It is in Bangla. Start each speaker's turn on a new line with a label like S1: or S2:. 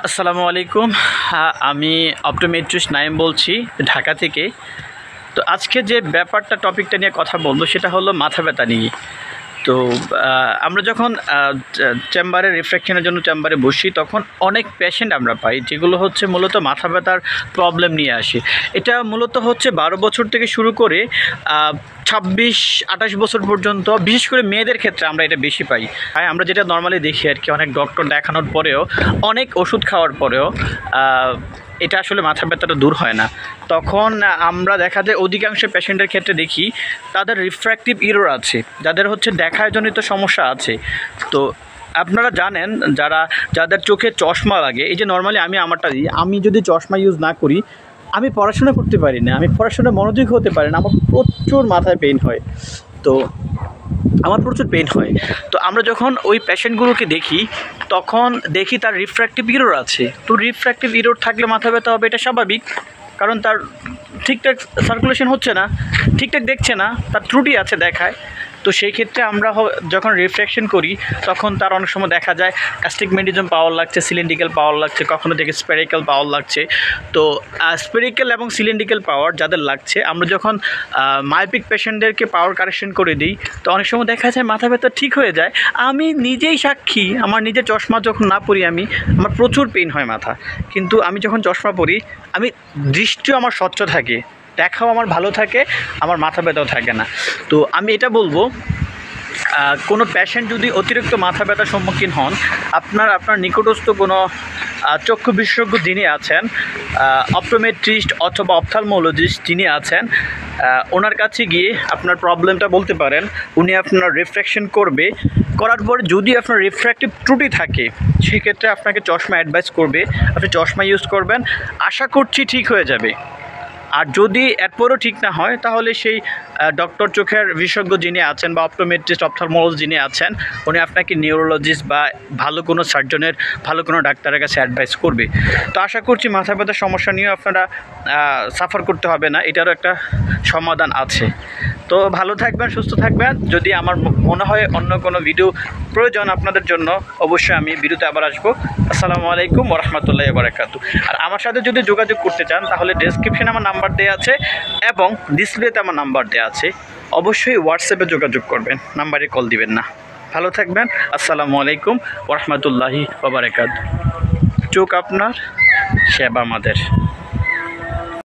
S1: আসসালামু আলাইকুম। আমি অপটোমেট্রিস্ট নাইম বলছি ঢাকা থেকে। তো আজকে যে টপিকটা নিয়ে কথা বলবো সেটা হলো মাথা ব্যথা নিয়ে। তো আমরা যখন চেম্বারে রিফ্র্যাকশনের জন্য চেম্বারে বসি তখন অনেক পেশেন্ট আমরা পাই যেগুলো হচ্ছে মূলত মাথা ব্যথার প্রবলেম নিয়ে আসে। এটা মূলত হচ্ছে 12 বছর থেকে শুরু করে 26-28 বছর পর্যন্ত, বিশেষ করে মেয়েদের ক্ষেত্রে আমরা এটা বেশি পাই। আমরা যেটা নর্মালি দেখি আর কি, অনেক ডক্টর দেখানোর পরেও, অনেক ওষুধ খাওয়ার পরেও এটা আসলে মাথা ব্যথাটা দূর হয় না। তখন আমরা দেখা যায় অধিকাংশ পেশেন্টের ক্ষেত্রে দেখি তাদের রিফ্র্যাক্টিভ ইরর আছে, যাদের হচ্ছে দেখাজনিত সমস্যা আছে। তো আপনারা জানেন যাদের চোখে চশমা লাগে, এই যে নর্মালি আমি আমারটা দিই, আমি যদি চশমা ইউজ না করি আমি পড়াশোনা করতে পারি না, আমি পড়াশোনা মনোযোগী হতে পারি না, আমার প্রচুর মাথায় পেইন হয়। তো তো আমরা যখন ওই পেশেন্টগুলোকে দেখি তখন দেখি তার রিফ্র্যাক্টিভ ইরর আছে। তো রিফ্র্যাক্টিভ ইরর থাকলে মাথা ব্যথা হবে, এটা স্বাভাবিক, কারণ তার ঠিকঠাক সার্কুলেশন হচ্ছে না, ঠিকঠাক দেখছে না, তার ত্রুটি আছে দেখায়। তো সেই ক্ষেত্রে আমরা যখন রিফ্র্যাকশন করি তখন তার অনেক সময় দেখা যায় অ্যাস্টিগমেটিজম পাওয়ার লাগছে, সিলিন্ড্রিক্যাল পাওয়ার লাগছে, কখনো থেকে স্পেরিক্যাল পাওয়ার লাগছে। তো স্পেরিক্যাল এবং সিলিন্ড্রিক্যাল পাওয়ার যাদের লাগছে, আমরা যখন মায়োপিক পেশেন্টদেরকে পাওয়ার কারেকশন করে দিই তো অনেক সময় দেখা যায় মাথা ব্যথা ঠিক হয়ে যায়। আমি নিজেই সাক্ষী, আমার নিজের চশমা যখন না পরি আমার প্রচুর পেইন হয় মাথা, কিন্তু আমি যখন চশমা পরি আমি দৃষ্টিও আমার স্বচ্ছ থাকে, দেখাও আমার ভালো থাকে, আমার মাথা ব্যথাও থাকে না। তো আমি এটা বলবো, কোনো পেশেন্ট যদি অতিরিক্ত মাথা ব্যথার সম্মুখীন হন, আপনার নিকটস্থ কোনো চক্ষু বিশেষজ্ঞ যিনি আছেন, অপটোমেট্রিস্ট অথবা অপথ্যালমোলজিস্ট যিনি আছেন, ওনার কাছে গিয়ে আপনার প্রবলেমটা বলতে পারেন। উনি আপনার রিফ্র্যাকশন করার পর যদি আপনার রিফ্র্যাক্টিভ ত্রুটি থাকে সেক্ষেত্রে আপনাকে চশমা অ্যাডভাইস করবে, আপনি চশমা ইউজ করবেন, আশা করছি ঠিক হয়ে যাবে। আর যদি এরপরও ঠিক না হয় তাহলে সেই ডক্টর চোখের বিশেষজ্ঞ যিনি আছেন বা অপটোমেট্রিস্ট অপথ্যালমোলজিস্ট যিনি আছেন, উনি আপনাকে নিউরোলজিস্ট বা ভালো কোনো সার্জনের, ভালো কোনো ডাক্তারের কাছে অ্যাডভাইস করবে। তো আশা করছি মাথা ব্যথার সমস্যা নিয়েও আপনারা সাফার করতে হবে না, এটারও একটা সমাধান আছে। তো ভালো থাকবেন, সুস্থ থাকবেন। যদি আমার মনে হয় অন্য কোনো ভিডিও প্রয়োজন আপনাদের জন্য, অবশ্যই আমি ভিডিওতে আবার আসবো। আসসালামু আলাইকুম ওয়া রাহমাতুল্লাহি ওয়া বারাকাতুহু। আর আমার সাথে যদি যোগাযোগ করতে চান তাহলে ডেসক্রিপশনে আমার নাম্বার দেওয়া আছে এবং ডিসপ্লেতে আমার নাম্বার দেওয়া আছে। অবশ্যই হোয়াটসঅ্যাপে যোগাযোগ করবেন, নাম্বারে কল দিবেন না। ভালো থাকবেন। আসসালামু আলাইকুম ওয়া রাহমাতুল্লাহি ওয়া বারাকাতুহু। চোখ আপনার, সেবা আমাদের।